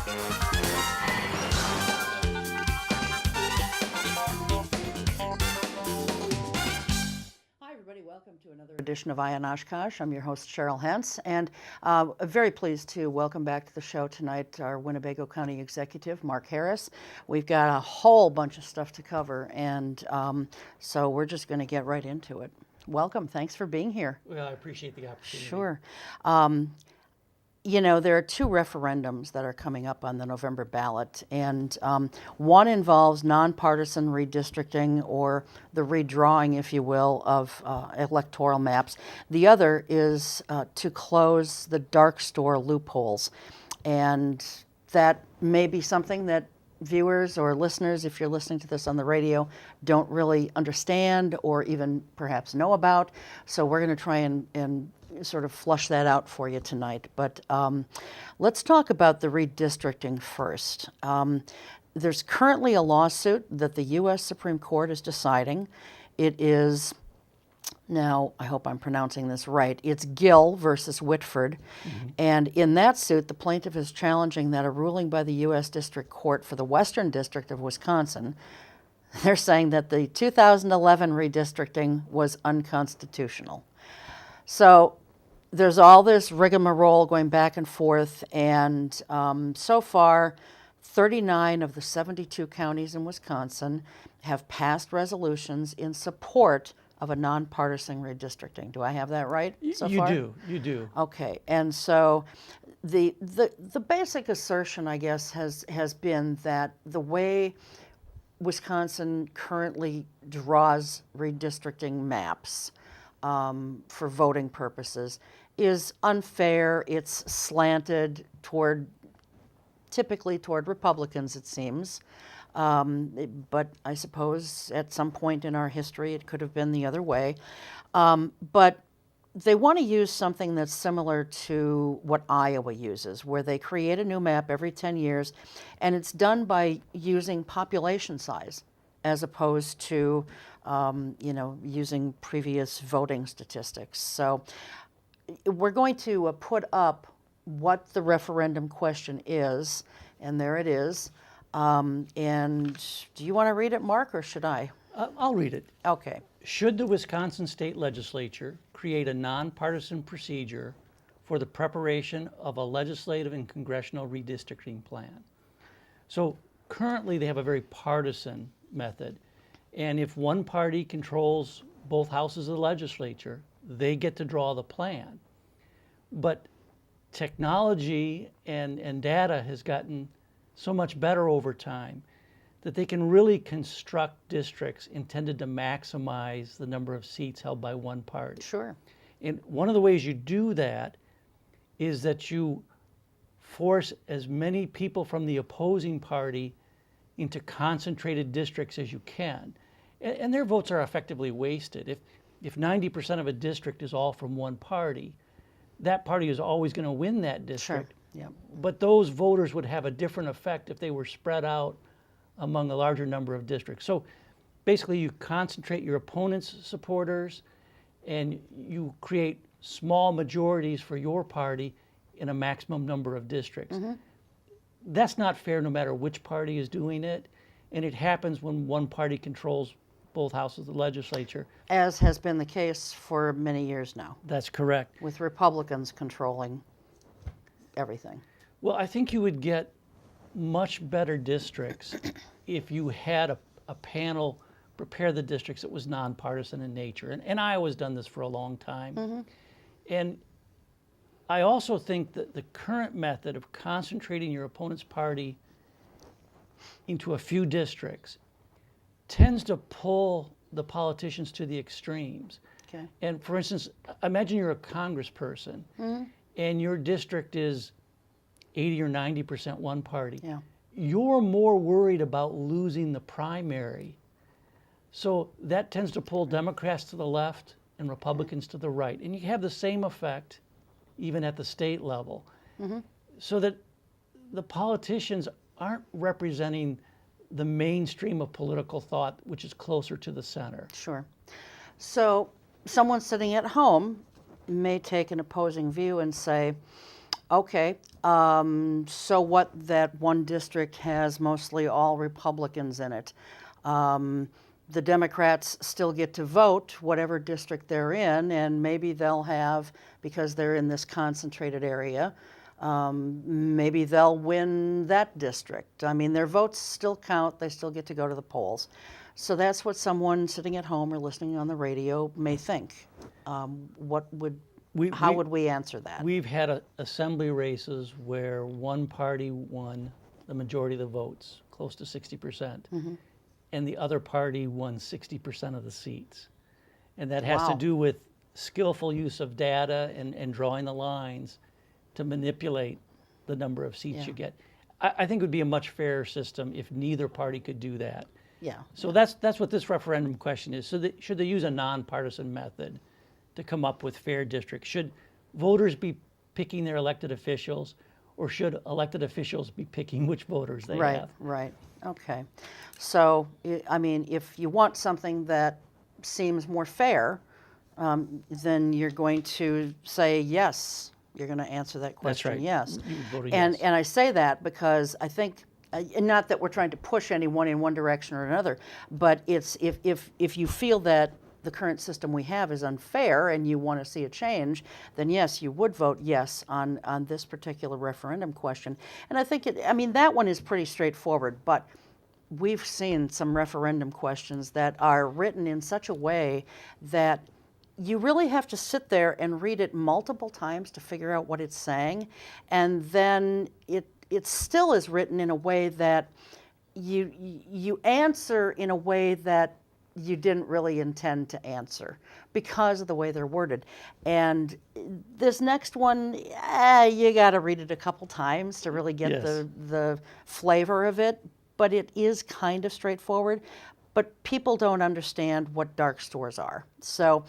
Welcome to another edition of Eye on Oshkosh. I'm your host, Cheryl Hentz, and very pleased to welcome back to the show tonight our Winnebago County Executive, Mark Harris. We've got a whole bunch of stuff to cover, and so we're just going to get right into it. Welcome. Thanks for being here. Well, I appreciate the opportunity. Sure. You know, there are two referendums that are coming up on the November ballot, and one involves nonpartisan redistricting, or the redrawing, if you will, of electoral maps. The other is to close the dark store loopholes, and that may be something that viewers or listeners, if you're listening to this on the radio, don't really understand or even perhaps know about. So we're going to try and sort of flush that out for you tonight. But let's talk about the redistricting first. There's currently a lawsuit that the U.S. Supreme Court is deciding. It is, now I hope I'm pronouncing this right, it's Gill versus Whitford. Mm-hmm. And in that suit, the plaintiff is challenging that a ruling by the U.S. District Court for the Western District of Wisconsin, they're saying that the 2011 redistricting was unconstitutional. So there's all this rigmarole going back and forth, and so far, 39 of the 72 counties in Wisconsin have passed resolutions in support of a nonpartisan redistricting. Do I have that right so far? You do. Okay, and so the basic assertion, I guess, has been that the way Wisconsin currently draws redistricting maps for voting purposes is unfair. It's slanted typically toward Republicans, it seems. But I suppose at some point in our history it could have been the other way. But they want to use something that's similar to what Iowa uses, where they create a new map every 10 years, and it's done by using population size as opposed to using previous voting statistics. So we're going to put up what the referendum question is, and there it is. And do you want to read it, Mark, or should I? I'll read it. Okay. Should the Wisconsin State Legislature create a nonpartisan procedure for the preparation of a legislative and congressional redistricting plan? So currently they have a very partisan method. And if one party controls both houses of the legislature, they get to draw the plan. But technology and data has gotten so much better over time that they can really construct districts intended to maximize the number of seats held by one party. Sure. And one of the ways you do that is that you force as many people from the opposing party into concentrated districts as you can. And their votes are effectively wasted. If 90% of a district is all from one party, that party is always going to win that district. Sure. Yep. But those voters would have a different effect if they were spread out among a larger number of districts. So basically you concentrate your opponent's supporters and you create small majorities for your party in a maximum number of districts. Mm-hmm. That's not fair no matter which party is doing it, and it happens when one party controls both houses of the legislature. As has been the case for many years now. That's correct. With Republicans controlling everything. Well, I think you would get much better districts if you had a panel prepare the districts that was nonpartisan in nature. And Iowa's done this for a long time. Mm-hmm. And I also think that the current method of concentrating your opponent's party into a few districts tends to pull the politicians to the extremes. Okay. And for instance, imagine you're a congressperson, mm-hmm. and your district is 80 or 90% one party. Yeah. You're more worried about losing the primary. So that tends to pull Democrats to the left and Republicans to the right. And you have the same effect even at the state level. Mm-hmm. So that the politicians aren't representing the mainstream of political thought, which is closer to the center. Sure. So someone sitting at home may take an opposing view and say, Okay, so what, that one district has mostly all Republicans in it. The Democrats still get to vote whatever district they're in, and maybe they'll have, because they're in this concentrated area, maybe they'll win that district. I mean, their votes still count, they still get to go to the polls. So that's what someone sitting at home or listening on the radio may think. What would, how would we answer that? We've had assembly races where one party won the majority of the votes, close to 60%, and the other party won 60% of the seats. And that has to do with skillful use of data and drawing the lines to manipulate the number of seats you get. I think it would be a much fairer system if neither party could do that. Yeah. So that's what this referendum question is. So should they use a nonpartisan method to come up with fair districts? Should voters be picking their elected officials, or should elected officials be picking which voters they have? Right. Okay. So, I mean, if you want something that seems more fair, then you're going to say yes. You're going to answer that question, right. yes. You would vote a And yes. I say that because I think, and not that we're trying to push anyone in one direction or another, but it's if you feel that the current system we have is unfair and you want to see a change, then yes, you would vote yes on this particular referendum question. And I think I mean, that one is pretty straightforward, but we've seen some referendum questions that are written in such a way that you really have to sit there and read it multiple times to figure out what it's saying, and then it still is written in a way that you answer in a way that you didn't really intend to answer because of the way they're worded. And this next one, you got to read it a couple times to really get the flavor of it, but it is kind of straightforward. But people don't understand what dark stores are. So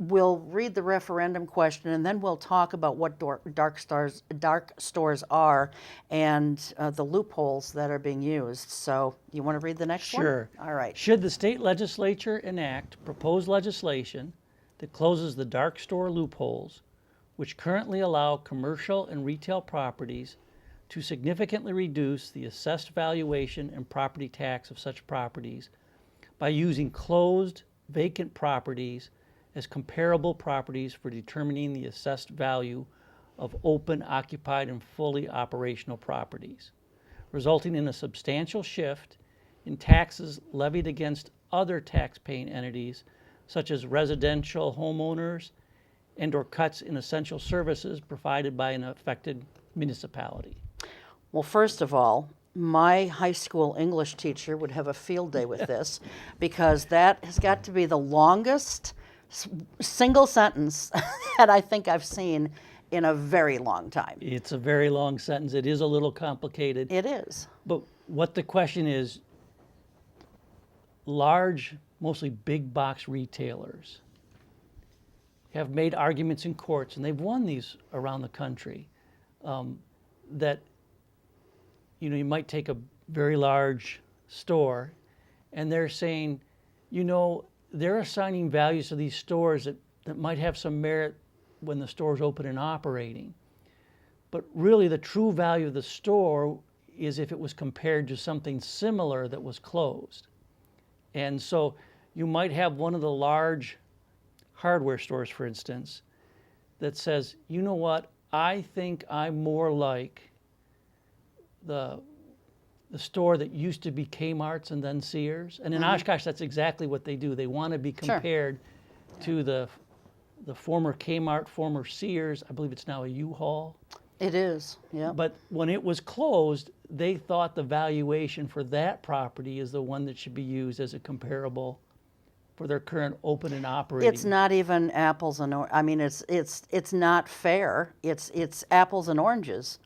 we'll read the referendum question, and then we'll talk about what dark stores are and the loopholes that are being used. So you want to read the next one? Sure. All right. Should the state legislature enact proposed legislation that closes the dark store loopholes, which currently allow commercial and retail properties to significantly reduce the assessed valuation and property tax of such properties by using closed, vacant properties as comparable properties for determining the assessed value of open, occupied, and fully operational properties, resulting in a substantial shift in taxes levied against other tax-paying entities, such as residential homeowners and/or cuts in essential services provided by an affected municipality. Well, first of all, my high school English teacher would have a field day with this because that has got to be the longest single sentence that I think I've seen in a very long time. It's a very long sentence. It is a little complicated. It is. But what the question is, large, mostly big box retailers have made arguments in courts, and they've won these around the country, that you might take a very large store and they're saying, they're assigning values to these stores that might have some merit when the store's open and operating. But really the true value of the store is if it was compared to something similar that was closed. And so you might have one of the large hardware stores, for instance, that says, you know what, I think I'm more like the store that used to be Kmart's and then Sears. And in Oshkosh, that's exactly what they do. They want to be compared to the former Kmart, former Sears. I believe it's now a U-Haul. It is, yeah. But when it was closed, they thought the valuation for that property is the one that should be used as a comparable for their current open and operating. It's not even apples and I mean, it's not fair. It's apples and oranges.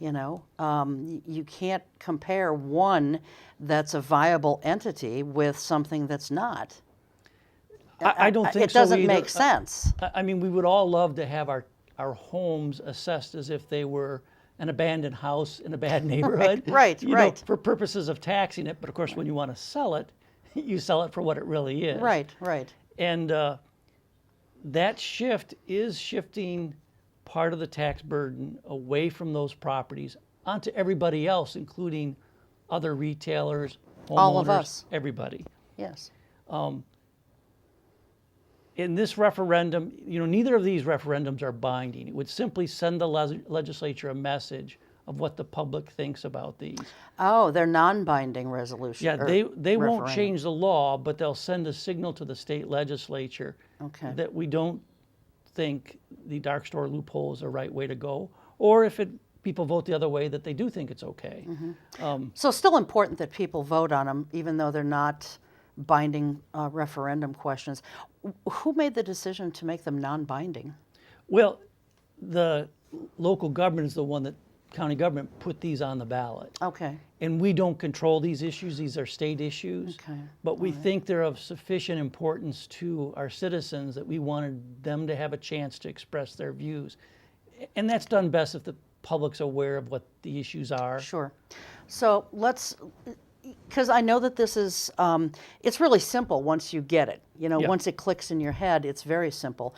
You can't compare one that's a viable entity with something that's not. I don't think it so doesn't either. make sense. I mean, we would all love to have our homes assessed as if they were an abandoned house in a bad neighborhood. Right. For purposes of taxing it. But of course, when you want to sell it, you sell it for what it really is. Right. And that shift is shifting part of the tax burden away from those properties onto everybody else, including other retailers, homeowners, All of us. everybody. Yes. In this referendum, neither of these referendums are binding. It would simply send the legislature a message of what the public thinks about these. Oh, they're non-binding resolution. Yeah, they won't referendum. change the law, but they'll send a signal to the state legislature that we don't think the dark store loophole is the right way to go, or if people vote the other way, that they do think it's okay. So still important that people vote on them, even though they're not binding referendum questions. Who made the decision to make them non-binding? Well, the local government is the one that county government put these on the ballot. Okay. And we don't control these issues. These are state issues. Okay. But we think they're of sufficient importance to our citizens that we wanted them to have a chance to express their views. And that's done best if the public's aware of what the issues are. Sure. So let's, because I know that this is, it's really simple once you get it. Yeah. Once it clicks in your head, it's very simple.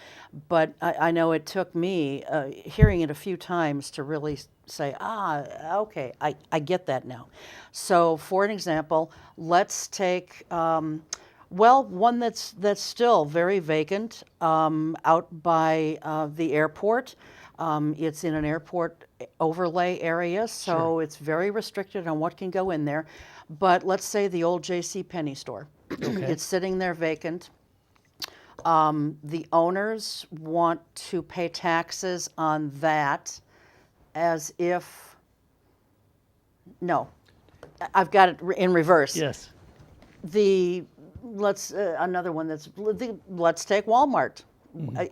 But I know it took me hearing it a few times to really say, okay, I get that now. So for an example, let's take, one that's still very vacant out by the airport. It's in an airport overlay area, so Sure. it's very restricted on what can go in there. But let's say the old J.C. Penney store. Okay. It's sitting there vacant. The owners want to pay taxes on that as if, no, I've got it in reverse. Yes. Another one let's take Walmart.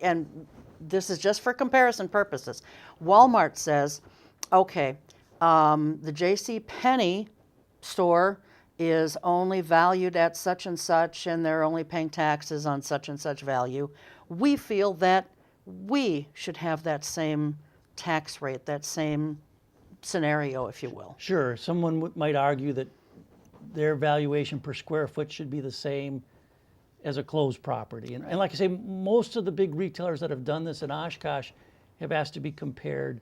And this is just for comparison purposes. Walmart says, okay, the J.C. Penney store is only valued at such and such, and they're only paying taxes on such and such value. We feel that we should have that same tax rate, that same scenario, if you will. Sure. Someone might argue that their valuation per square foot should be the same as a closed property. And like I say, most of the big retailers that have done this in Oshkosh have asked to be compared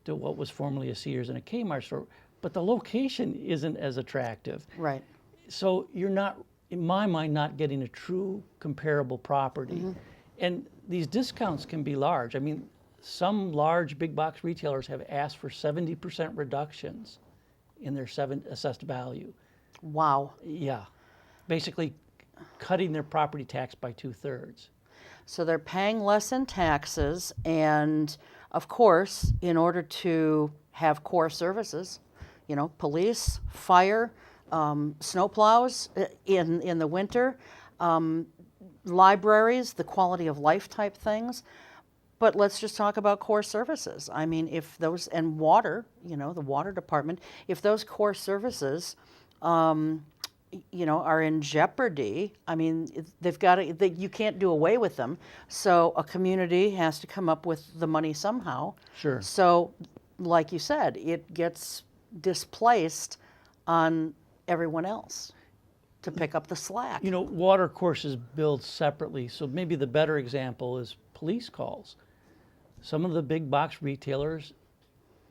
to what was formerly a Sears and a Kmart store, but the location isn't as attractive. Right. So you're not, in my mind, not getting a true comparable property. And these discounts can be large. I mean, some large big box retailers have asked for 70% reductions in their assessed value. Wow. Yeah. Basically cutting their property tax by 2/3. So they're paying less in taxes, and of course, in order to have core services, police, fire, snowplows in the winter, libraries, the quality of life type things. But let's just talk about core services. I mean, if those, and water, the water department, if those core services, are in jeopardy, I mean, they've got to, you can't do away with them. So a community has to come up with the money somehow. Sure. So, like you said, it gets displaced on everyone else to pick up the slack. Water courses billed separately, so maybe the better example is police calls. Some of the big box retailers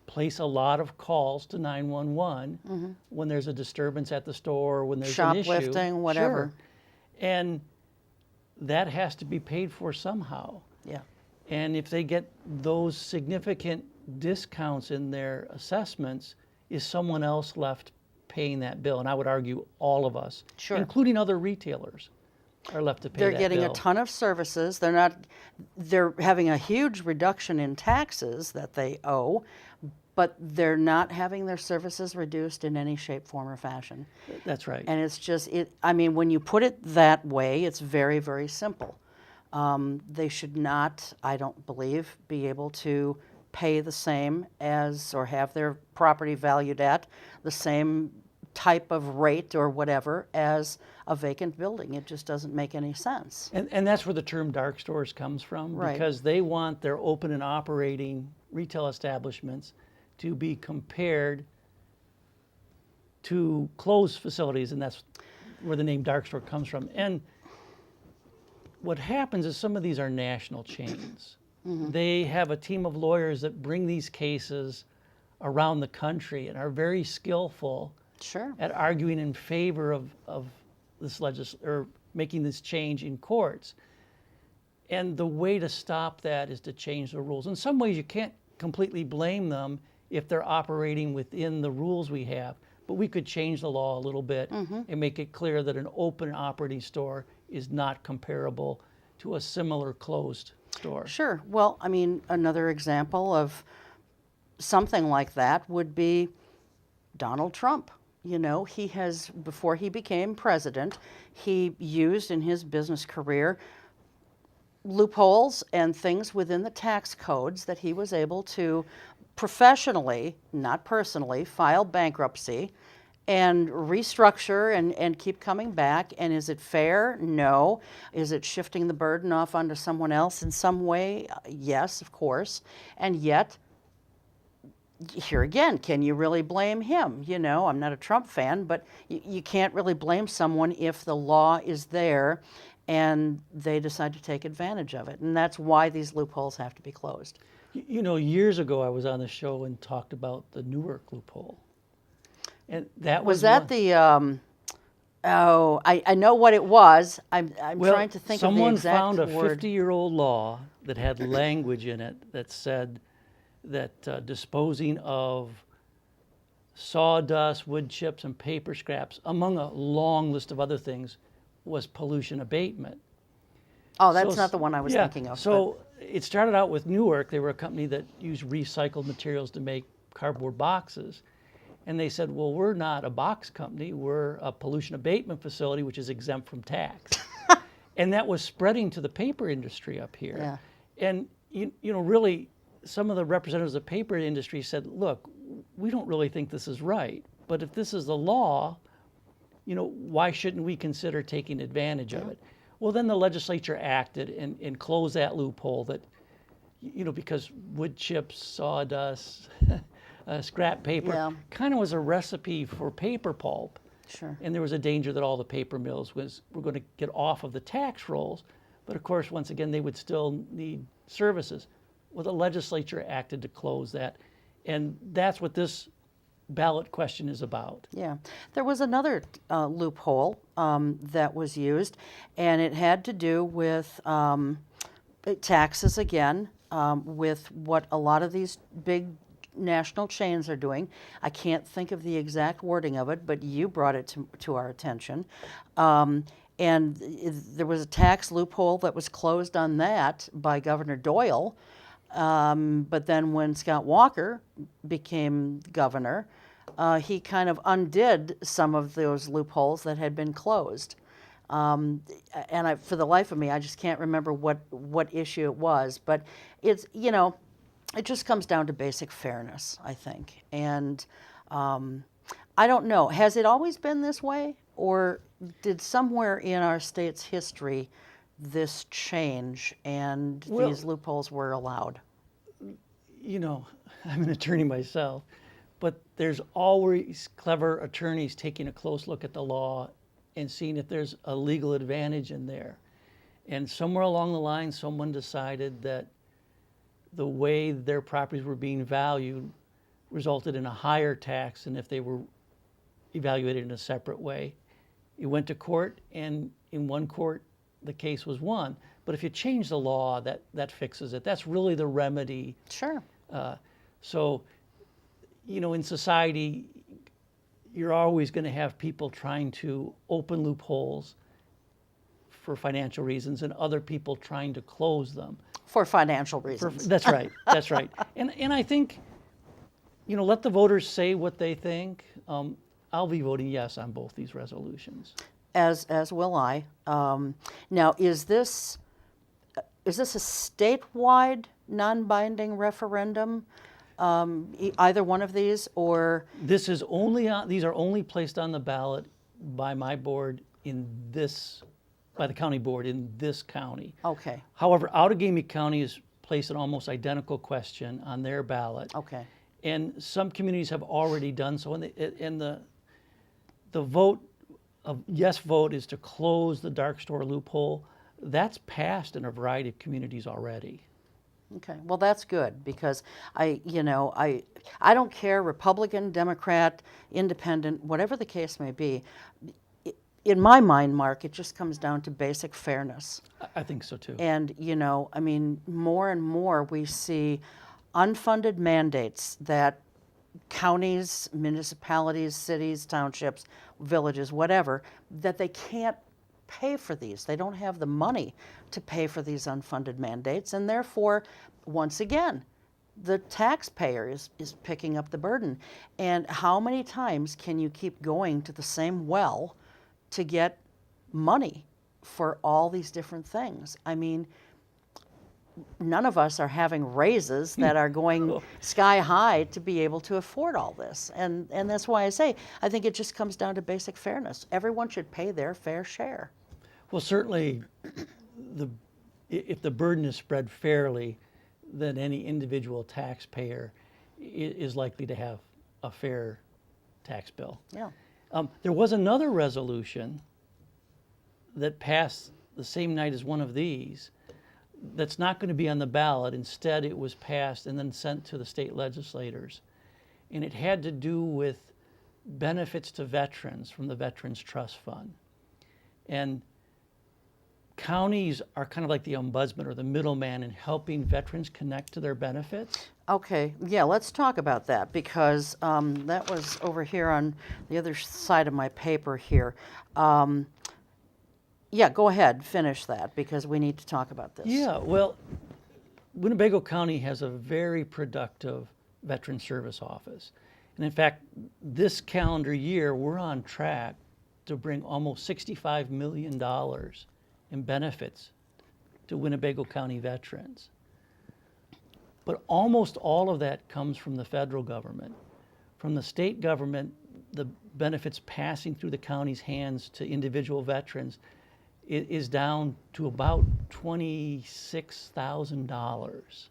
place a lot of calls to 911 when there's a disturbance at the store, when there's an issue. Shoplifting, whatever. Sure. And that has to be paid for somehow. Yeah. And if they get those significant discounts in their assessments, is someone else left paying that bill? And I would argue all of us, Sure. including other retailers, are left to pay They're that getting bill. a ton of services. They're having a huge reduction in taxes that they owe, but they're not having their services reduced in any shape, form, or fashion. That's right. And it's just, when you put it that way, it's very, very simple. They should not, I don't believe, be able to pay the same as, or have their property valued at the same type of rate or whatever as a vacant building. It just doesn't make any sense. And that's where the term dark stores comes from, Right. because they want their open and operating retail establishments to be compared to closed facilities, and that's where the name dark store comes from. And what happens is some of these are national chains. They have a team of lawyers that bring these cases around the country and are very skillful Sure. at arguing in favor of this or making this change in courts. And the way to stop that is to change the rules. In some ways, you can't completely blame them if they're operating within the rules we have, but we could change the law a little bit and make it clear that an open operating store is not comparable to a similar closed store. Sure. Well, I mean, another example of something like that would be Donald Trump. You know, he has, before he became president, he used in his business career loopholes and things within the tax codes that he was able to professionally, not personally, file bankruptcy and restructure and keep coming back. And is it fair? No. Is it shifting the burden off onto someone else in some way? Yes, of course. And yet, here again, can you really blame him? You know, I'm not a Trump fan, but you can't really blame someone if the law is there and they decide to take advantage of it. And that's why these loopholes have to be closed. You know, years ago I was on the show and talked about the Newark loophole. And that was that one. the, I know what it was. I'm Well, trying to think of the someone exact found a word. 50-year-old law that had language in it that said that disposing of sawdust, wood chips, and paper scraps, among a long list of other things, was pollution abatement. Oh, that's So- not the one I was yeah, thinking of. So it started out with Newark. They were a company that used recycled materials to make cardboard boxes. And they said, well, we're not a box company. We're a pollution abatement facility, which is exempt from tax. And that was spreading to the paper industry up here. Yeah. And, you know, really, some of the representatives of the paper industry said, look, we don't really think this is right. But if this is the law, you know, why shouldn't we consider taking advantage of it? Well, then the legislature acted and closed that loophole that, you know, because wood chips, sawdust, scrap paper kind of was a recipe for paper pulp. Sure. And there was a danger that all the paper mills were going to get off of the tax rolls. But of course, once again, they would still need services. Well, the legislature acted to close that. And that's what this ballot question is about. Yeah. There was another loophole that was used, and it had to do with taxes again, with what a lot of these big national chains are doing. I can't think of the exact wording of it, but you brought it to our attention. And there was a tax loophole that was closed on that by Governor Doyle. But then when Scott Walker became governor, he kind of undid some of those loopholes that had been closed. And for the life of me, I just can't remember what issue it was. But it's, you know, it just comes down to basic fairness, I think. And I don't know, has it always been this way? Or did somewhere in our state's history this change and these loopholes were allowed? You know, I'm an attorney myself, but there's always clever attorneys taking a close look at the law and seeing if there's a legal advantage in there. And somewhere along the line, someone decided that the way their properties were being valued resulted in a higher tax than if they were evaluated in a separate way. It went to court, and in one court, the case was won. But if you change the law, that fixes it. That's really the remedy. Sure. So, you know, in society, you're always going to have people trying to open loopholes for financial reasons and other people trying to close them. For financial reasons. That's right. That's right. And I think, you know, let the voters say what they think. I'll be voting yes on both these resolutions. As will I. Now, is this a statewide non-binding referendum? Either one of these, or This is only these are only placed on the ballot by my board by the county board in this county. okay, However, Outagamie County has placed an almost identical question on their ballot. okay, And some communities have already done so. And the vote of yes vote is to close the dark store loophole. That's passed in a variety of communities already. Okay, well, that's good because I don't care, Republican, Democrat, Independent, whatever the case may be. In my mind, Mark, it just comes down to basic fairness. I think so too. And, I mean, more and more we see unfunded mandates that counties, municipalities, cities, townships, villages, whatever, that they can't pay for these. They don't have the money to pay for these unfunded mandates, and therefore, once again, the taxpayer is picking up the burden. And how many times can you keep going to the same well to get money for all these different things? I mean, none of us are having raises that are going sky high to be able to afford all this. And that's why I say, I think it just comes down to basic fairness. Everyone should pay their fair share. Well, certainly, if the burden is spread fairly, then any individual taxpayer is likely to have a fair tax bill. Yeah. There was another resolution that passed the same night as one of these that's not going to be on the ballot. Instead, it was passed and then sent to the state legislators. And it had to do with benefits to veterans from the Veterans Trust Fund. And counties are kind of like the ombudsman or the middleman in helping veterans connect to their benefits. Okay, yeah, let's talk about that because that was over here on the other side of my paper here. Yeah, go ahead, finish that because we need to talk about this. Yeah, well, Winnebago County has a very productive veteran service office. And in fact, this calendar year, we're on track to bring almost $65 million in benefits to Winnebago County veterans. But almost all of that comes from the federal government. From the state government, the benefits passing through the county's hands to individual veterans is down to about $26,000.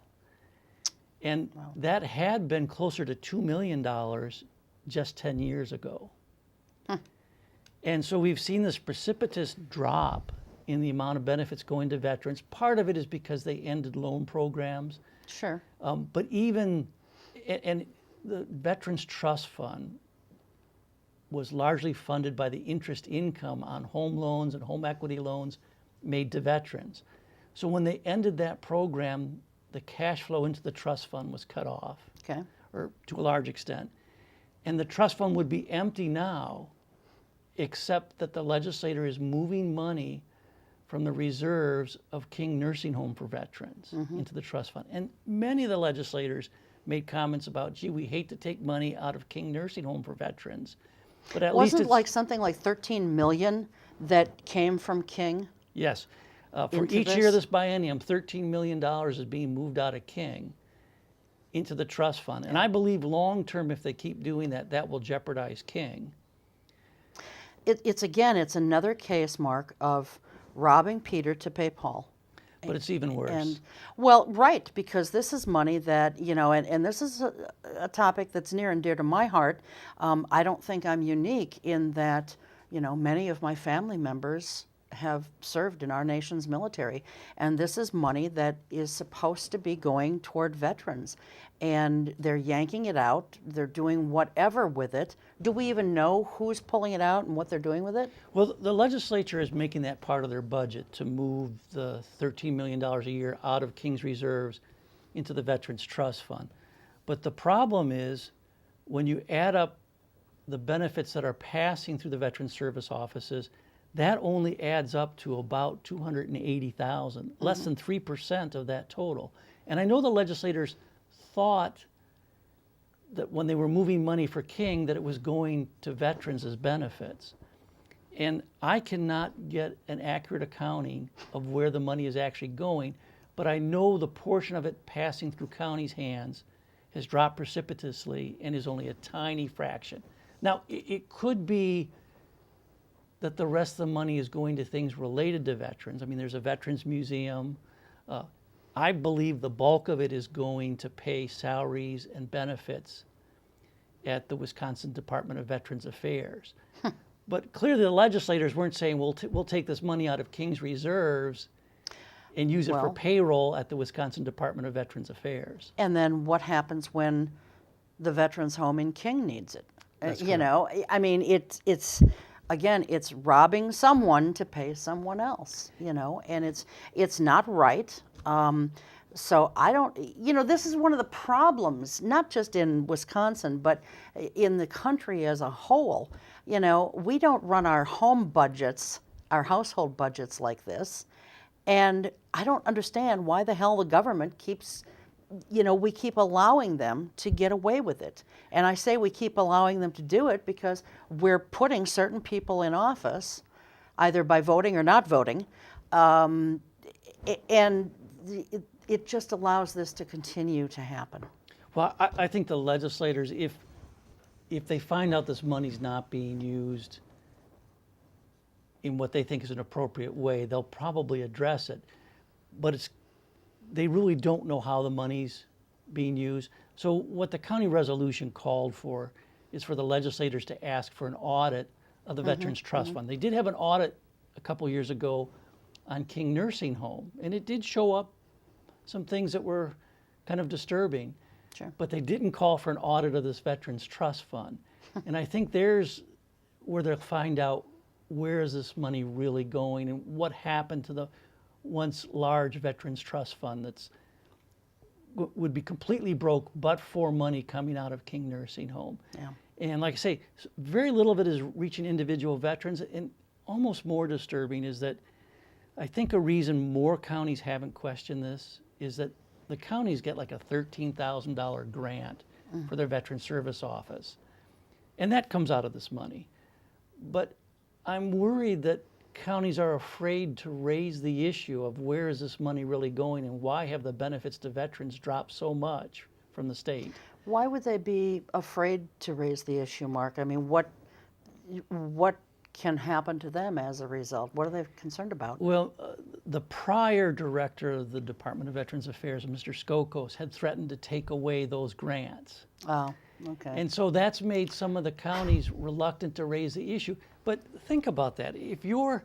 And that had been closer to $2 million just 10 years ago. And so we've seen this precipitous drop in the amount of benefits going to veterans. Part of it is because they ended loan programs. Sure. But even, and the Veterans Trust Fund was largely funded by the interest income on home loans and home equity loans made to veterans. So when they ended that program, the cash flow into the trust fund was cut off, Okay. or to a large extent. And the trust fund would be empty now, except that the legislator is moving money from the reserves of King Nursing Home for Veterans into the trust fund. And many of the legislators made comments about, gee, we hate to take money out of King Nursing Home for Veterans, but at least Wasn't it's... like something like 13 million that came from King? Yes. For Into each year of this? this biennium, $13 million is being moved out of King into the trust fund. And I believe long-term, if they keep doing that, that will jeopardize King. It's another case, Mark, of robbing Peter to pay Paul. But it's even worse. And well, right, because this is money that, and this is a topic that's near and dear to my heart. I don't think I'm unique in that, many of my family members have served in our nation's military. And this is money that is supposed to be going toward veterans. And they're yanking it out. They're doing whatever with it. Do we even know who's pulling it out and what they're doing with it? Well, the legislature is making that part of their budget to move the $13 million a year out of King's reserves into the Veterans Trust Fund. But the problem is when you add up the benefits that are passing through the Veterans Service offices, that only adds up to about $280,000, less than 3% of that total. And I know the legislators thought that when they were moving money for King that it was going to veterans as benefits. And I cannot get an accurate accounting of where the money is actually going, but I know the portion of it passing through counties' hands has dropped precipitously and is only a tiny fraction. Now, it could be that the rest of the money is going to things related to veterans. I mean, there's a Veterans Museum. I believe the bulk of it is going to pay salaries and benefits at the Wisconsin Department of Veterans Affairs. But clearly the legislators weren't saying, we'll take this money out of King's reserves and use it for Well- payroll at the Wisconsin Department of Veterans Affairs. And then what happens when the veterans home in King needs it? That's You correct. know, I mean, it's again, it's robbing someone to pay someone else, you know, and it's not right. So I don't, you know, this is one of the problems, not just in Wisconsin, but in the country as a whole. You know, we don't run our home budgets, our household budgets like this. And I don't understand why the hell the government keeps, you know, we keep allowing them to get away with it. And I say we keep allowing them to do it because we're putting certain people in office, either by voting or not voting, and it just allows this to continue to happen. Well, I think the legislators, if they find out this money's not being used in what they think is an appropriate way, they'll probably address it. But they really don't know how the money's being used. So what the county resolution called for is for the legislators to ask for an audit of the Veterans Trust Fund. They did have an audit a couple years ago on King Nursing Home, and it did show up some things that were kind of disturbing. Sure. But they didn't call for an audit of this Veterans Trust Fund. And I think there's where they'll find out where is this money really going and what happened to the once large Veterans Trust Fund that's would be completely broke but for money coming out of King Nursing Home. Yeah. And like I say, very little of it is reaching individual veterans. And almost more disturbing is that I think a reason more counties haven't questioned this is that the counties get like a $13,000 grant for their Veteran Service Office. And that comes out of this money. But I'm worried that counties are afraid to raise the issue of where is this money really going and why have the benefits to veterans dropped so much from the state. Why would they be afraid to raise the issue, Mark? I mean, what can happen to them as a result? What are they concerned about? Well, the prior director of the Department of Veterans Affairs, Mr. Skokos, had threatened to take away those grants. Oh, okay. And so that's made some of the counties reluctant to raise the issue. But think about that. If you're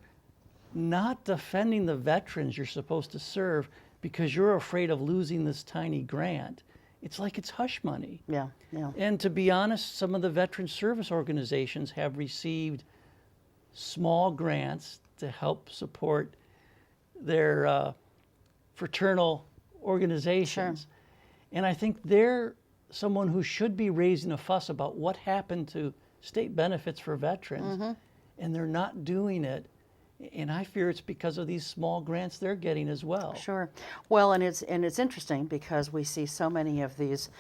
not defending the veterans you're supposed to serve because you're afraid of losing this tiny grant, it's like it's hush money. Yeah, yeah. And to be honest, some of the veteran service organizations have received small grants to help support their fraternal organizations. And I think they're someone who should be raising a fuss about what happened to state benefits for veterans, and they're not doing it. And I fear it's because of these small grants they're getting as well. Sure. Well, and it's interesting because we see so many of these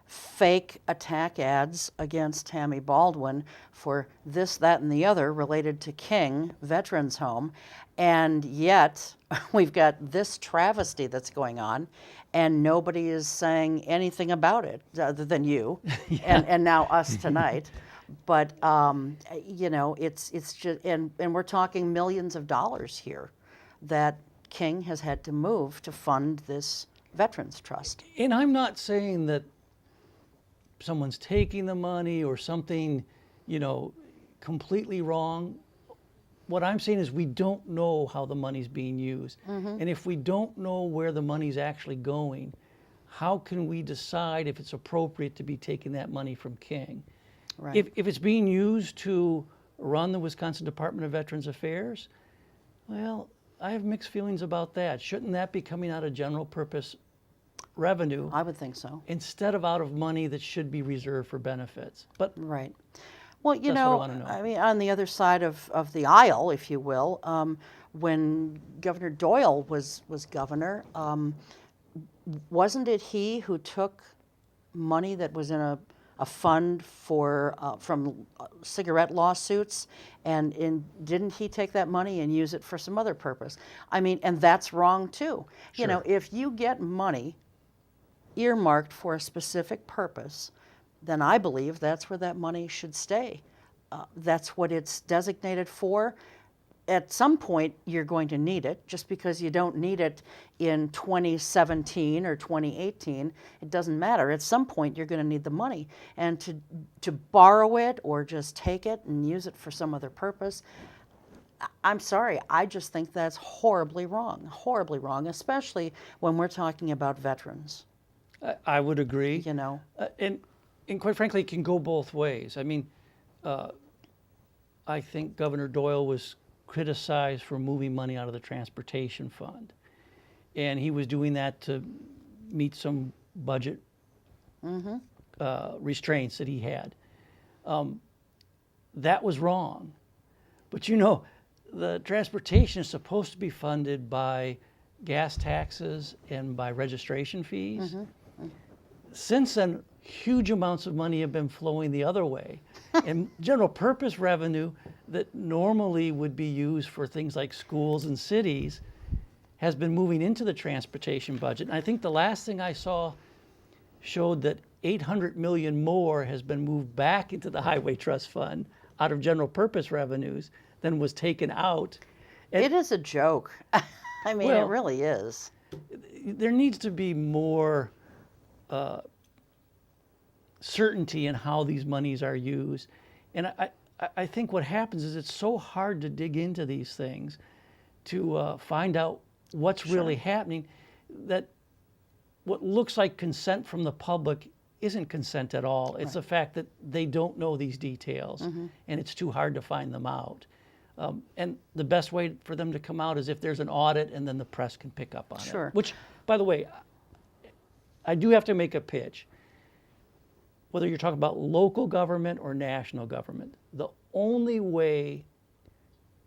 fake attack ads against Tammy Baldwin for this, that, and the other related to King Veterans Home, and yet we've got this travesty that's going on, and nobody is saying anything about it other than you, and now us tonight. But you know, it's just, and we're talking millions of dollars here that King has had to move to fund this Veterans Trust. And I'm not saying that someone's taking the money or something, you know, completely wrong. What I'm saying is we don't know how the money's being used. And if we don't know where the money's actually going, how can we decide if it's appropriate to be taking that money from King? Right. If it's being used to run the Wisconsin Department of Veterans Affairs, well, I have mixed feelings about that. Shouldn't that be coming out of general purpose revenue I would think so. instead of out of money that should be reserved for benefits? But Right. Well, you That's what I know, wanna know. I mean, on the other side of the aisle, if you will, when Governor Doyle was governor, wasn't it he who took money that was in a fund for from cigarette lawsuits, and didn't he take that money and use it for some other purpose? I mean, and that's wrong too. You know, if you get money earmarked for a specific purpose, then I believe that's where that money should stay. That's what it's designated for. At some point, you're going to need it. Just because you don't need it in 2017 or 2018, it doesn't matter. At some point, you're going to need the money. And to borrow it or just take it and use it for some other purpose, I'm sorry, I just think that's horribly wrong, especially when we're talking about veterans, I would agree. you know. And quite frankly, it can go both ways. I mean, I think Governor Doyle was criticized for moving money out of the transportation fund. And he was doing that to meet some budget restraints that he had. That was wrong. But you know, the transportation is supposed to be funded by gas taxes and by registration fees. Since then, huge amounts of money have been flowing the other way. And general purpose revenue that normally would be used for things like schools and cities has been moving into the transportation budget. And I think the last thing I saw showed that 800 million more has been moved back into the highway trust fund out of general purpose revenues than was taken out. It is a joke. I mean, Well, it really is. There needs to be more certainty in how these monies are used. And I think what happens is it's so hard to dig into these things to find out what's really happening, that what looks like consent from the public isn't consent at all. It's the fact that they don't know these details, and it's too hard to find them out. And the best way for them to come out is if there's an audit, and then the press can pick up on it. Which, by the way, I do have to make a pitch. Whether you're talking about local government or national government, the only way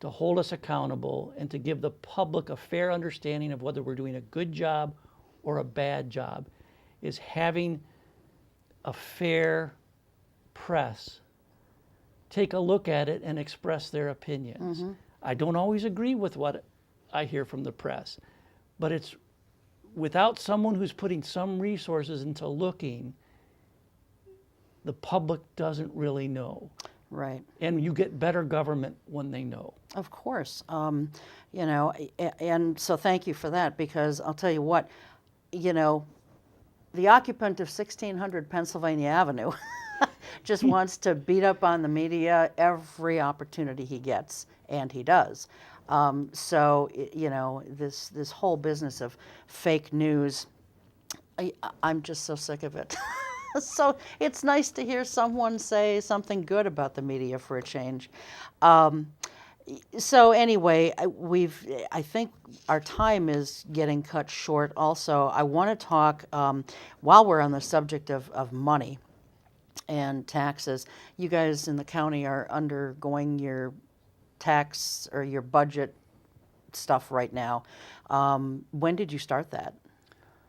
to hold us accountable and to give the public a fair understanding of whether we're doing a good job or a bad job is having a fair press take a look at it and express their opinions. I don't always agree with what I hear from the press, but it's without someone who's putting some resources into looking, the public doesn't really know. Right. And you get better government when they know. Of course. You know, and so thank you for that, because I'll tell you what, you know, the occupant of 1600 Pennsylvania Avenue just wants to beat up on the media every opportunity he gets, and he does. So, you know, this whole business of fake news, I'm just so sick of it. So it's nice to hear someone say something good about the media for a change. So anyway, I think our time is getting cut short. Also, I want to talk, while we're on the subject of money and taxes, you guys in the county are undergoing your tax or your budget stuff right now. When did you start that?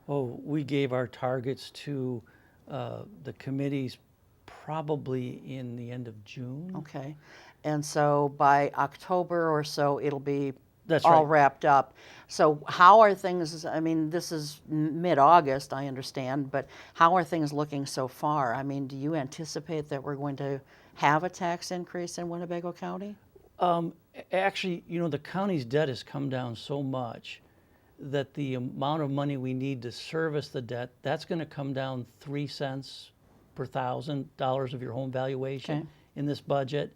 Oh, we gave our targets to the committees probably in the end of June. Okay. And so by October or so, it'll be That's all right. wrapped up. So how are things, I mean, this is mid-August, I understand, but how are things looking so far? I mean, do you anticipate that we're going to have a tax increase in Winnebago County? Actually, you know, the county's debt has come down so much that the amount of money we need to service the debt, that's going to come down 3 cents per $1,000 of your home valuation in this budget.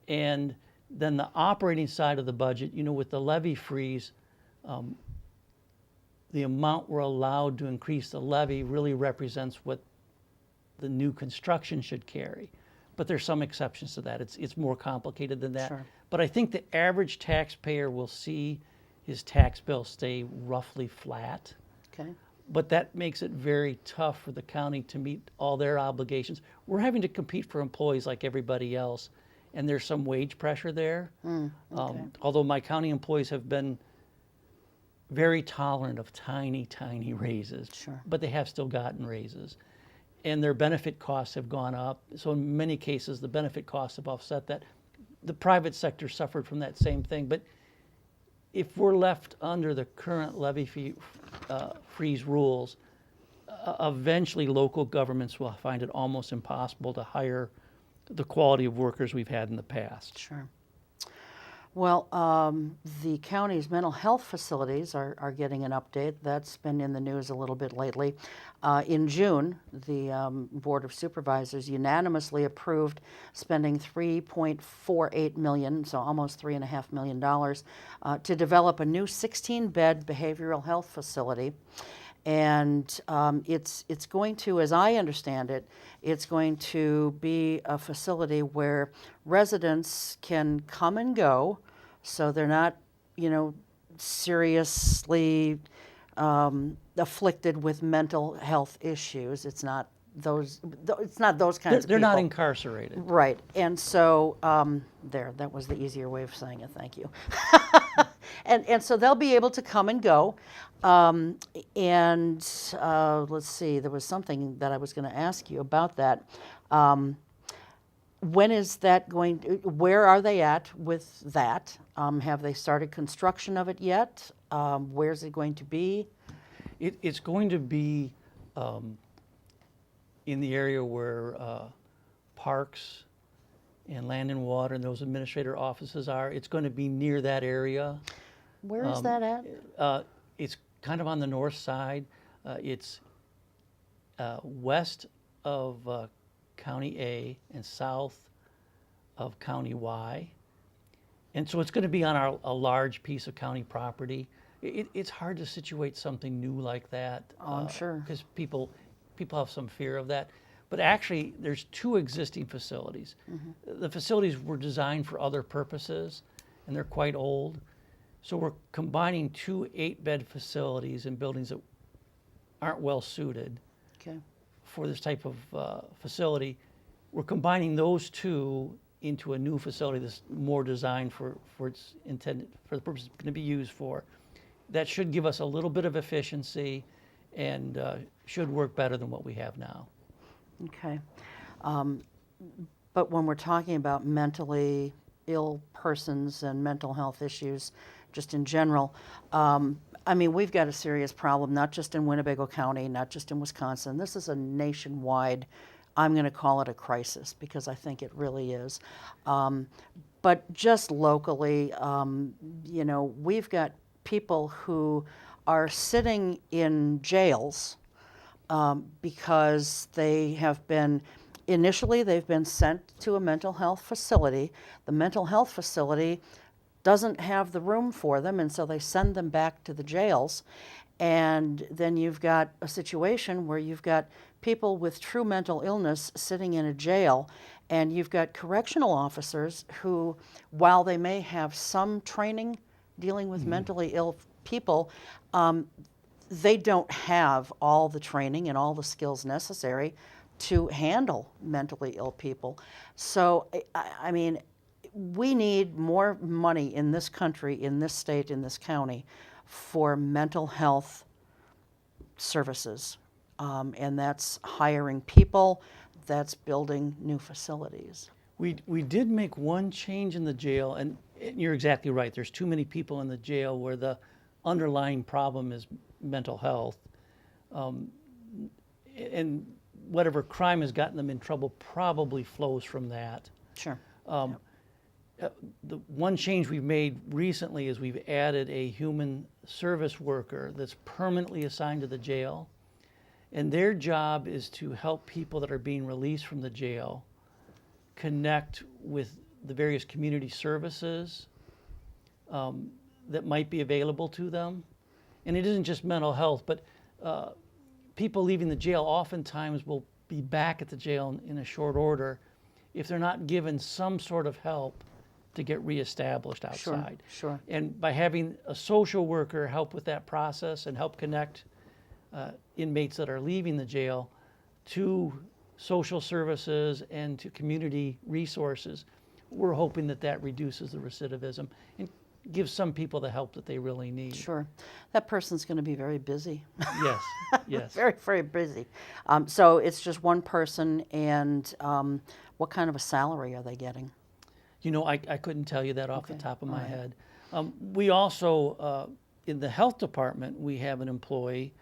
And then the operating side of the budget, you know, with the levy freeze, the amount we're allowed to increase the levy really represents what the new construction should carry. But there's some exceptions to that. It's more complicated than that. But I think the average taxpayer will see his tax bill stay roughly flat. Okay. But that makes it very tough for the county to meet all their obligations. We're having to compete for employees like everybody else, and there's some wage pressure there. Although my county employees have been very tolerant of tiny, tiny raises, but they have still gotten raises. And their benefit costs have gone up. So in many cases, the benefit costs have offset that. The private sector suffered from that same thing. But if we're left under the current levy fee freeze rules, eventually local governments will find it almost impossible to hire the quality of workers we've had in the past. Well, the county's mental health facilities are getting an update. That's been in the news a little bit lately. In June, the Board of Supervisors unanimously approved spending $3.48 million, so almost $3.5 million, to develop a new 16-bed behavioral health facility. And it's going to, as I understand it, it's going to be a facility where residents can come and go, so they're not, seriously afflicted with mental health issues. It's not those. It's not those kinds of They're people. not incarcerated. Right. And so, that was the easier way of saying it, thank you. And so they'll be able to come and go. Let's see, there was something that I was going to ask you about that. When is that going to, where are they at with that? Have they started construction of it yet? Where's it going to be? It's going to be in the area where parks and land and water and those administrator offices are. It's going to be near that area. Where is that at? It's kind of on the north side. It's west of County A and south of County Y. And so it's going to be on a large piece of county property. It's hard to situate something new like that. Oh, I'm sure. Because people have some fear of that. But actually, there's two existing facilities. Mm-hmm. The facilities were designed for other purposes, and they're quite old. So we're combining two 8-bed facilities in buildings that aren't well suited for this type of facility. We're combining those two into a new facility that's more designed for its intended, for the purpose it's going to be used for. That should give us a little bit of efficiency and should work better than what we have now. Okay. But when we're talking about mentally ill persons and mental health issues, just in general, we've got a serious problem, not just in Winnebago County, not just in Wisconsin. This is a nationwide, I'm going to call it a crisis because I think it really is. But just locally, we've got people who are sitting in jails because they've been sent to a mental health facility. The mental health facility doesn't have the room for them, and so they send them back to the jails. And then you've got a situation where you've got people with true mental illness sitting in a jail, and you've got correctional officers who, while they may have some training dealing with mentally ill people, they don't have all the training and all the skills necessary to handle mentally ill people. So, we need more money in this country, in this state, in this county for mental health services. And that's hiring people, that's building new facilities. We did make one change in the jail, and you're exactly right. There's too many people in the jail where the underlying problem is mental health. And whatever crime has gotten them in trouble probably flows from that. Sure. The one change we've made recently is we've added a human service worker that's permanently assigned to the jail. And their job is to help people that are being released from the jail connect with the various community services that might be available to them. And it isn't just mental health, but people leaving the jail oftentimes will be back at the jail in a short order if they're not given some sort of help to get reestablished outside. Sure. And by having a social worker help with that process and help connect inmates that are leaving the jail to social services and to community resources, we're hoping that reduces the recidivism and gives some people the help that they really need. Sure. That person's going to be very busy. Yes. Very, very busy. So it's just one person, and what kind of a salary are they getting? I couldn't tell you that off the top of my head. We also, in the health department, we have an employee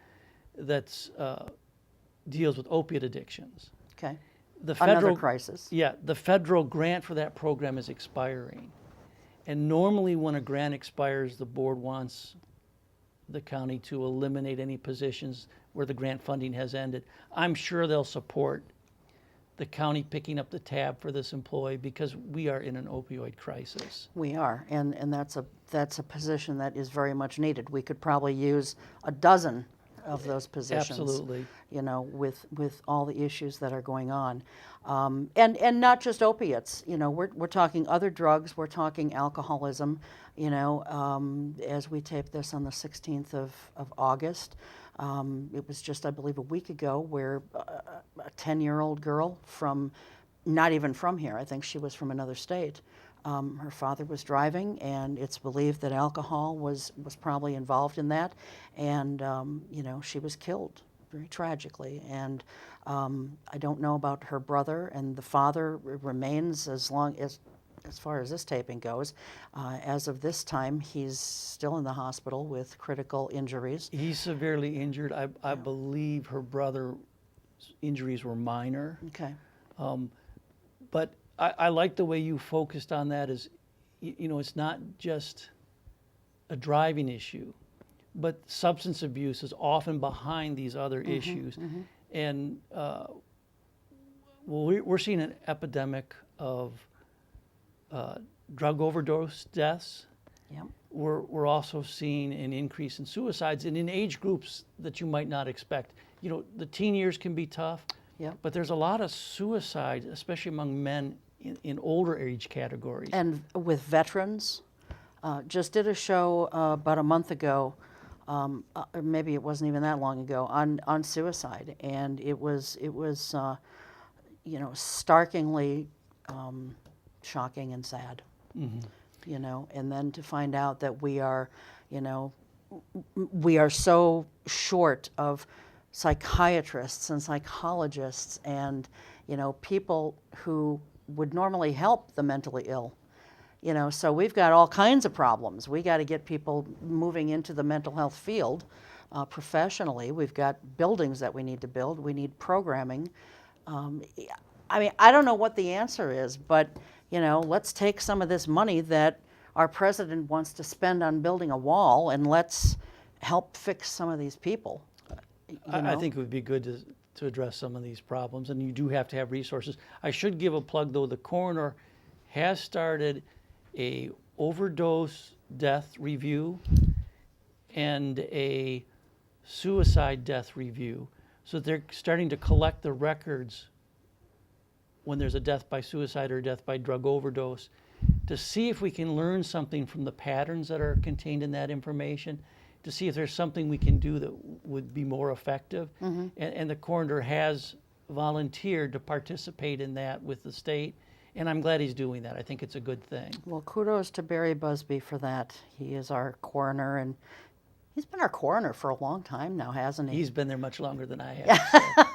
that deals with opiate addictions. Okay. The federal Another crisis. Yeah, the federal grant for that program is expiring. And normally when a grant expires, the board wants the county to eliminate any positions where the grant funding has ended. I'm sure they'll support the county picking up the tab for this employee because we are in an opioid crisis. We are, and that's a position that is very much needed. We could probably use a dozen of those positions. Absolutely. You know, with all the issues that are going on, and not just opiates. You know, we're talking other drugs. We're talking alcoholism. You know, as we tape this on the 16th of August, it was just, I believe, a week ago where a 10-year-old girl from, not even from here, I think she was from another state. Her father was driving, and it's believed that alcohol was probably involved in that, and you know, she was killed very tragically. And I don't know about her brother, and the father remains, as far as this taping goes, as of this time, he's still in the hospital with critical injuries. He's severely injured. I believe her brother's injuries were minor. Okay. But I like the way you focused on that. Is, you know, it's not just a driving issue, but substance abuse is often behind these other issues. And well, we're seeing an epidemic of drug overdose deaths. Yep. We're also seeing an increase in suicides and in age groups that you might not expect. You know, the teen years can be tough, Yep. but there's a lot of suicide, especially among men in older age categories. And with veterans, just did a show about a month ago, or maybe it wasn't even that long ago, on suicide, and it was you know, starkingly shocking and sad. You know, and then to find out that we are, you know, we are so short of psychiatrists and psychologists and, you know, people who would normally help the mentally ill. You know, so we've got all kinds of problems. We got to get people moving into the mental health field professionally. We've got buildings that we need to build. We need programming. I mean, I don't know what the answer is, but, you know, let's take some of this money that our president wants to spend on building a wall, and let's help fix some of these people. I think it would be good to address some of these problems, and you do have to have resources. I should give a plug, though. The coroner has started a overdose death review and a suicide death review. So they're starting to collect the records when there's a death by suicide or death by drug overdose to see if we can learn something from the patterns that are contained in that information, to see if there's something we can do that would be more effective. And the coroner has volunteered to participate in that with the state, and I'm glad he's doing that. I think it's a good thing. Well, kudos to Barry Busby for that. He is our coroner, and he's been our coroner for a long time now, hasn't he? He's been there much longer than I have.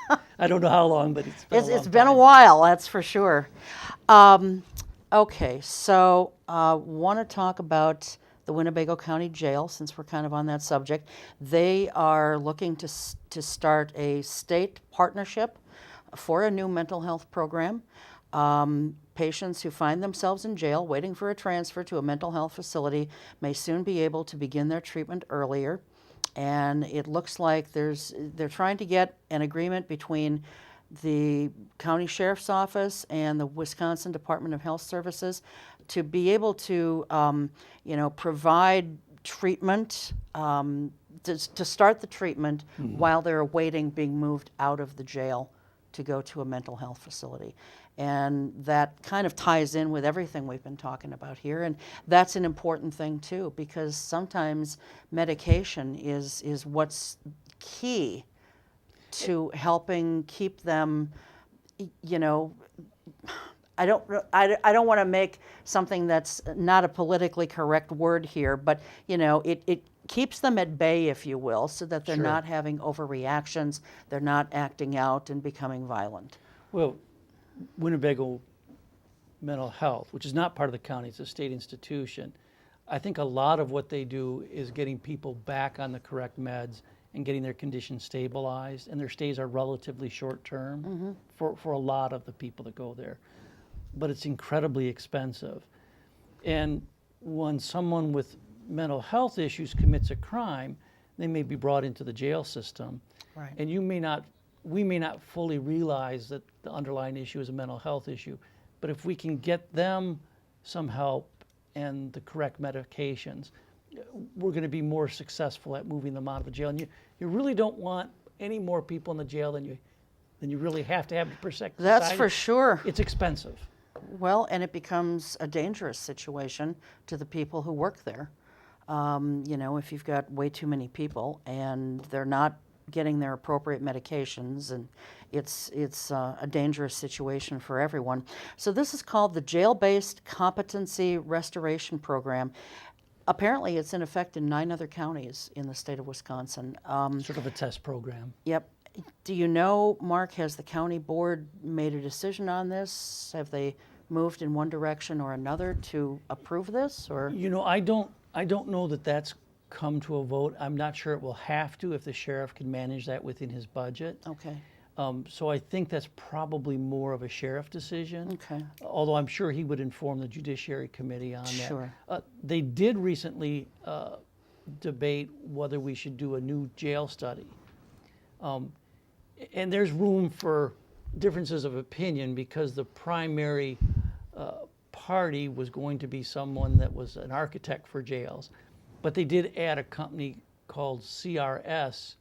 So. I don't know how long, but it's been a long It's been a time. while, that's for sure. Okay, so want to talk about the Winnebago County Jail, since we're kind of on that subject. They are looking to start a state partnership for a new mental health program. Patients who find themselves in jail waiting for a transfer to a mental health facility may soon be able to begin their treatment earlier. And it looks like they're trying to get an agreement between the county sheriff's office and the Wisconsin Department of Health Services to be able to, you know, provide treatment, to start the treatment while they're awaiting being moved out of the jail to go to a mental health facility. And that kind of ties in with everything we've been talking about here. And that's an important thing too, because sometimes medication is what's key to helping keep them, you know, I don't want to make something that's not a politically correct word here, but, you know, it keeps them at bay, if you will, so that they're Sure. not having overreactions, they're not acting out and becoming violent. Well, Winnebago Mental Health, which is not part of the county, it's a state institution. I think a lot of what they do is getting people back on the correct meds and getting their condition stabilized, and their stays are relatively short term for a lot of the people that go there. But it's incredibly expensive. And when someone with mental health issues commits a crime, they may be brought into the jail system. Right. And we may not fully realize that the underlying issue is a mental health issue. But if we can get them some help and the correct medications, we're going to be more successful at moving them out of the jail. And you really don't want any more people in the jail than you really have to have to protect society. That's for sure. It's expensive. Well, and it becomes a dangerous situation to the people who work there. If you've got way too many people and they're not getting their appropriate medications, and it's a dangerous situation for everyone. So this is called the Jail-Based Competency Restoration Program. Apparently, it's in effect in 9 other counties in the state of Wisconsin. Sort of a test program. Yep. Do you know, Mark, has the county board made a decision on this? Have they moved in one direction or another to approve this? Or I don't know that that's come to a vote. I'm not sure it will have to if the sheriff can manage that within his budget. Okay. So I think that's probably more of a sheriff decision. Okay. Although I'm sure he would inform the Judiciary Committee on that. Sure. They did recently debate whether we should do a new jail study. And there's room for differences of opinion because the primary party was going to be someone that was an architect for jails. But they did add a company called CRS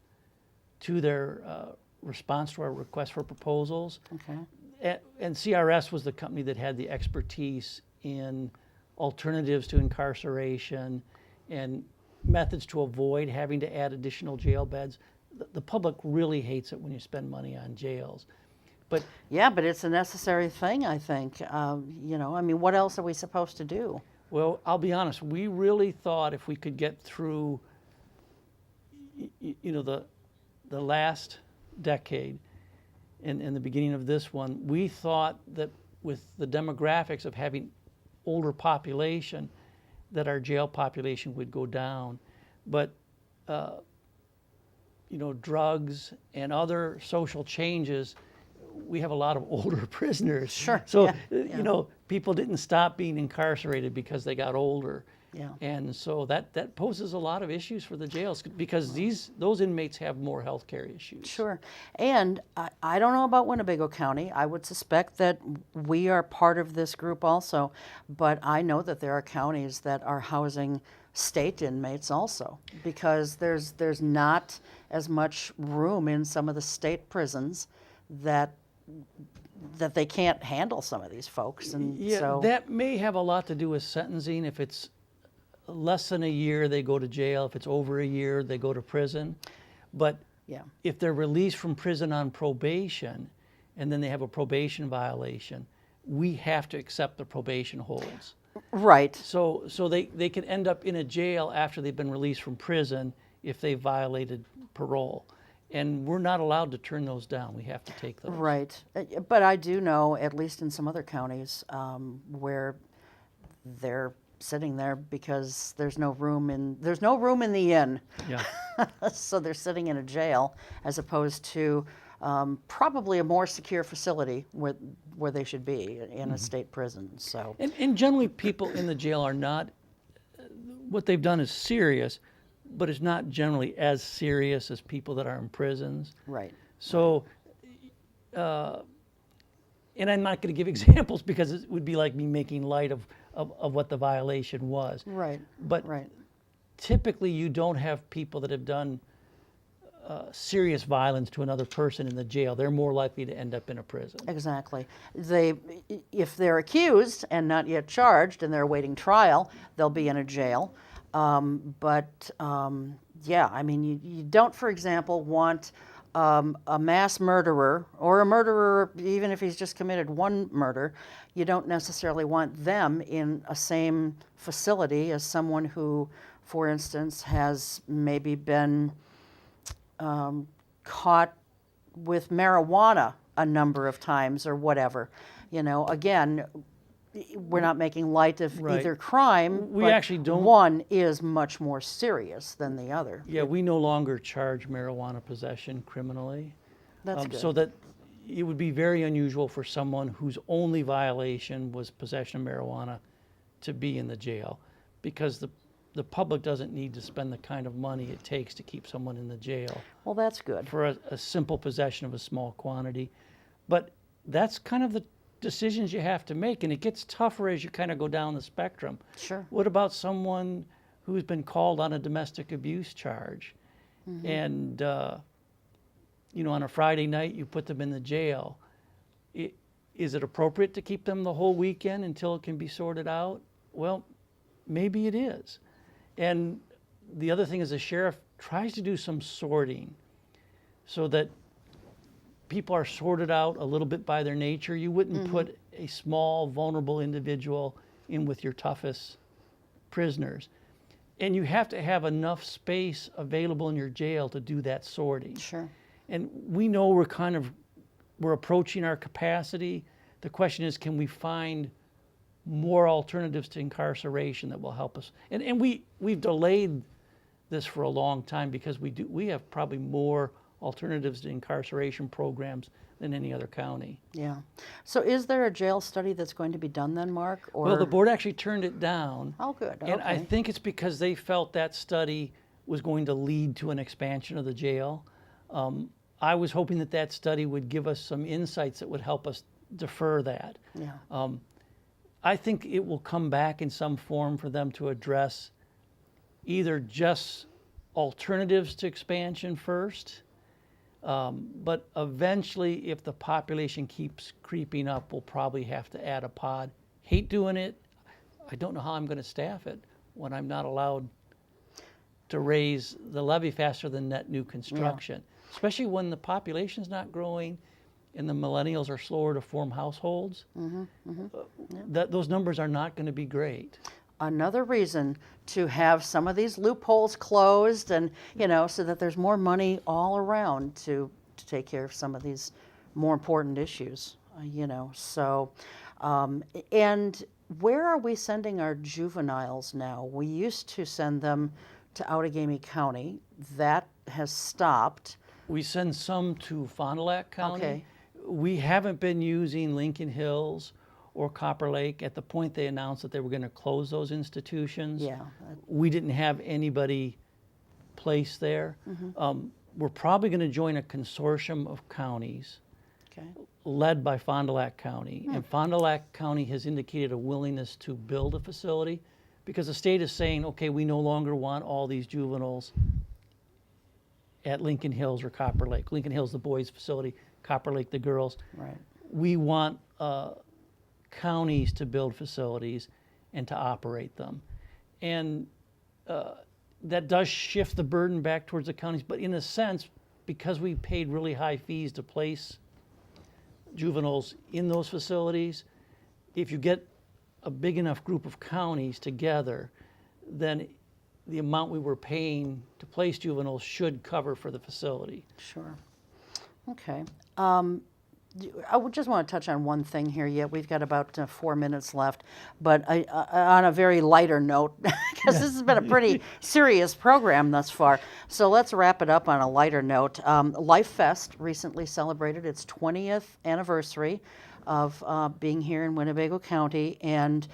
to their response to our request for proposals. Okay. And CRS was the company that had the expertise in alternatives to incarceration and methods to avoid having to add additional jail beds. The public really hates it when you spend money on jails. But Yeah, but it's a necessary thing, I think. What else are we supposed to do? well, I'll be honest, we really thought if we could get through the last decade and the beginning of this one, we thought that with the demographics of having older population, that our jail population would go down. But drugs and other social changes, we have a lot of older prisoners. Sure, So, yeah. people didn't stop being incarcerated because they got older. Yeah. And so that poses a lot of issues for the jails because those inmates have more health care issues. Sure. And I don't know about Winnebago County. I would suspect that we are part of this group also. But I know that there are counties that are housing state inmates also because there's not as much room in some of the state prisons that they can't handle some of these folks. And Yeah, so that may have a lot to do with sentencing. If it's less than a year, they go to jail. If it's over a year, they go to prison. But yeah. if they're released from prison on probation and then they have a probation violation, we have to accept the probation holds. Right. So they can end up in a jail after they've been released from prison if they violated parole. And we're not allowed to turn those down. We have to take those. Right. But I do know, at least in some other counties, where they're sitting there because there's no room in the inn. Yeah. So they're sitting in a jail as opposed to probably a more secure facility where they should be in a state prison. So And generally, people in the jail are not. What they've done is serious, but it's not generally as serious as people that are in prisons. right. So, and I'm not going to give examples because it would be like me making light of what the violation was. Right. But Right. typically, you don't have people that have done serious violence to another person in the jail. They're more likely to end up in a prison. Exactly. If they're accused and not yet charged and they're awaiting trial, they'll be in a jail. You don't, for example, want a mass murderer or a murderer, even if he's just committed one murder, you don't necessarily want them in a same facility as someone who, for instance, has maybe been caught with marijuana a number of times or whatever. Again, we're not making light of Right. either crime, We but actually don't- one is much more serious than the other. Yeah, we no longer charge marijuana possession criminally. That's good. So that it would be very unusual for someone whose only violation was possession of marijuana to be in the jail. because the public doesn't need to spend the kind of money it takes to keep someone in the jail Well, that's good. for a simple possession of a small quantity. But that's kind of the decisions you have to make, and it gets tougher as you kind of go down the spectrum. Sure. What about someone who's been called on a domestic abuse charge, and on a Friday night you put them in the jail? Is it appropriate to keep them the whole weekend until it can be sorted out? Well, maybe it is. And the other thing is the sheriff tries to do some sorting so that people are sorted out a little bit by their nature. You wouldn't put a small, vulnerable individual in with your toughest prisoners. And you have to have enough space available in your jail to do that sorting. Sure. And we know we're approaching our capacity. The question is, can we find more alternatives to incarceration that will help us? And we've delayed this for a long time because we have probably more alternatives to incarceration programs than any other county. Yeah. So is there a jail study that's going to be done then, Mark? Or... Well, the board actually turned it down. Oh, good. And I Okay. think it's because they felt that study was going to lead to an expansion of the jail. I was hoping that study would give us some insights that would help us defer that. Yeah. I think it will come back in some form for them to address either just alternatives to expansion first, but eventually, if the population keeps creeping up, we'll probably have to add a pod. Hate doing it. I don't know how I'm going to staff it when I'm not allowed to raise the levy faster than net new construction, especially when the population's not growing and the millennials are slower to form households. Those numbers are not going to be great. Another reason to have some of these loopholes closed, and so that there's more money all around to take care of some of these more important issues. So and where are we sending our juveniles now? We used to send them to Outagamie County. That has stopped. We send some to Fond du Lac County. Okay. We haven't been using Lincoln Hills or Copper Lake. At the point they announced that they were going to close those institutions, Yeah. we didn't have anybody placed there. We're probably going to join a consortium of counties Okay. led by Fond du Lac County. And Fond du Lac County has indicated a willingness to build a facility because the state is saying, okay, we no longer want all these juveniles at Lincoln Hills or Copper Lake. Lincoln Hills, the boys' facility, Copper Lake, the girls. Right. We want counties to build facilities and to operate them. And that does shift the burden back towards the counties, but in a sense, because we paid really high fees to place juveniles in those facilities, if you get a big enough group of counties together, then the amount we were paying to place juveniles should cover for the facility. Sure. Okay. I would just want to touch on one thing here yet. We've got about 4 minutes left, but on a very lighter note, because this has been a pretty serious program thus far. So let's wrap it up on a lighter note. Life Fest recently celebrated its 20th anniversary of being here in Winnebago County, and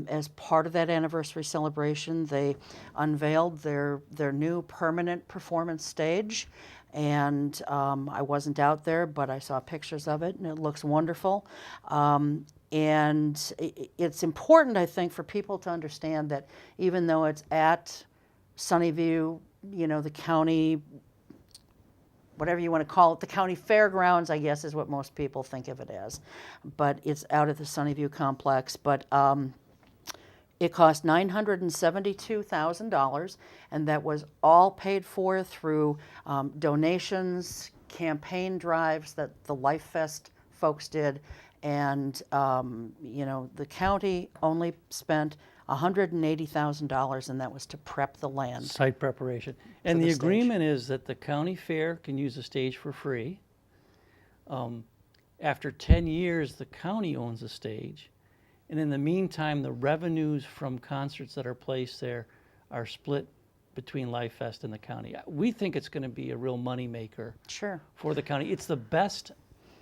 as part of that anniversary celebration, they unveiled their new permanent performance stage. And I wasn't out there, but I saw pictures of it, and it looks wonderful. And it's important, I think, for people to understand that even though it's at Sunnyview, the county, whatever you want to call it, the county fairgrounds, I guess, is what most people think of it as. But it's out at the Sunnyview complex. But it cost $972,000, and that was all paid for through donations, campaign drives that the Life Fest folks did, and the county only spent $180,000, and that was to prep the land. Site preparation. And the the stage. agreement is that the county fair can use the stage for free. After 10 years, the county owns the stage. And in the meantime, the revenues from concerts that are placed there are split between Life Fest and the county. We think it's going to be a real moneymaker Sure. for the county. It's the best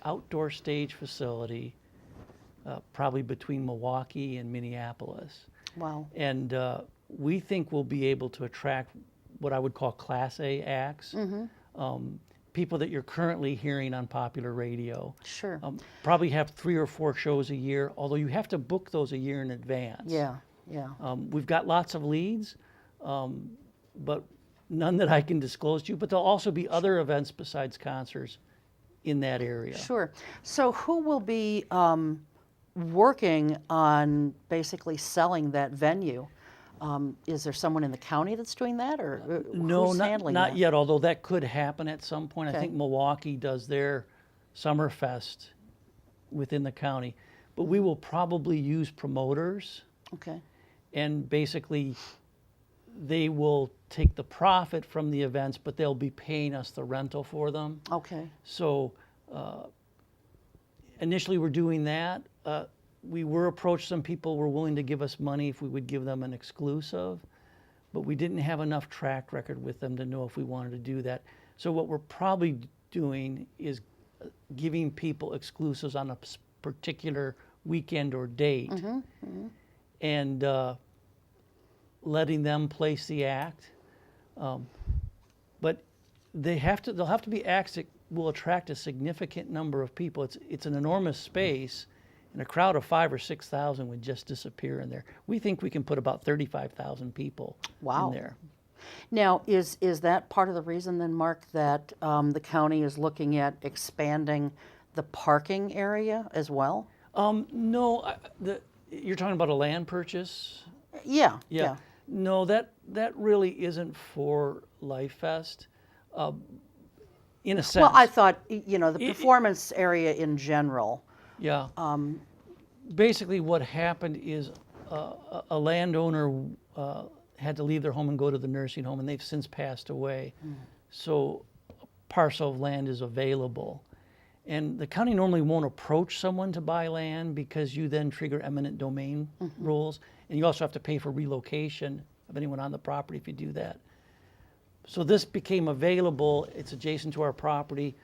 outdoor stage facility probably between Milwaukee and Minneapolis. Wow. And we think we'll be able to attract what I would call Class A acts, people that you're currently hearing on popular radio. Sure. Probably have 3 or 4 shows a year, although you have to book those a year in advance. Yeah, yeah. We've got lots of leads, but none that I can disclose to you. But there'll also be other events besides concerts in that area. Sure. So who will be working on basically selling that venue? Is there someone in the county that's doing that, or No, who's not handling not that? yet, although that could happen at some point. Okay. I think Milwaukee does their Summerfest within the county. But we will probably use promoters, Okay. and basically they will take the profit from the events, but they'll be paying us the rental for them. Okay. So initially we're doing that. We were approached, some people were willing to give us money if we would give them an exclusive, but we didn't have enough track record with them to know if we wanted to do that. So what we're probably doing is giving people exclusives on a particular weekend or date, and letting them place the act. But they'll have to be acts that will attract a significant number of people. It's an enormous space, and a crowd of 5,000 or 6,000 would just disappear in there. We think we can put about 35,000 people Wow. in there. Now, is that part of the reason then, Mark, that the county is looking at expanding the parking area as well? No, you're talking about a land purchase? Yeah. Yeah. No, that really isn't for Life Fest. In a sense. Well, I thought, the performance area in general. Yeah. Basically, what happened is a landowner had to leave their home and go to the nursing home, and they've since passed away. So a parcel of land is available. And the county normally won't approach someone to buy land because you then trigger eminent domain rules. And you also have to pay for relocation of anyone on the property if you do that. So this became available. It's adjacent to our property.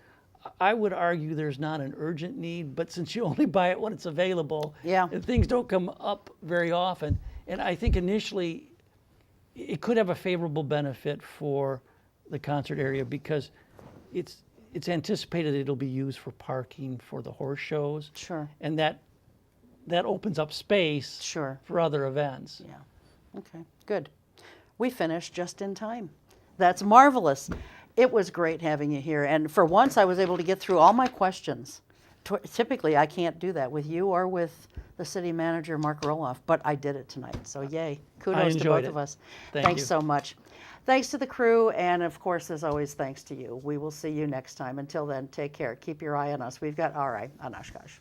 I would argue there's not an urgent need, but since you only buy it when it's available, Yeah. and things don't come up very often. And I think initially it could have a favorable benefit for the concert area because it's anticipated it'll be used for parking for the horse shows. Sure. And that opens up space Sure. for other events. Yeah. Okay, good. We finished just in time. That's marvelous. It was great having you here. And for once, I was able to get through all my questions. Typically, I can't do that with you or with the city manager, Mark Roloff, but I did it tonight. So yay. Kudos to enjoyed both it. of us. Thank Thanks you. so much. Thanks to the crew, and of course, as always, thanks to you. We will see you next time. Until then, take care. Keep your eye on us. We've got our eye on Oshkosh.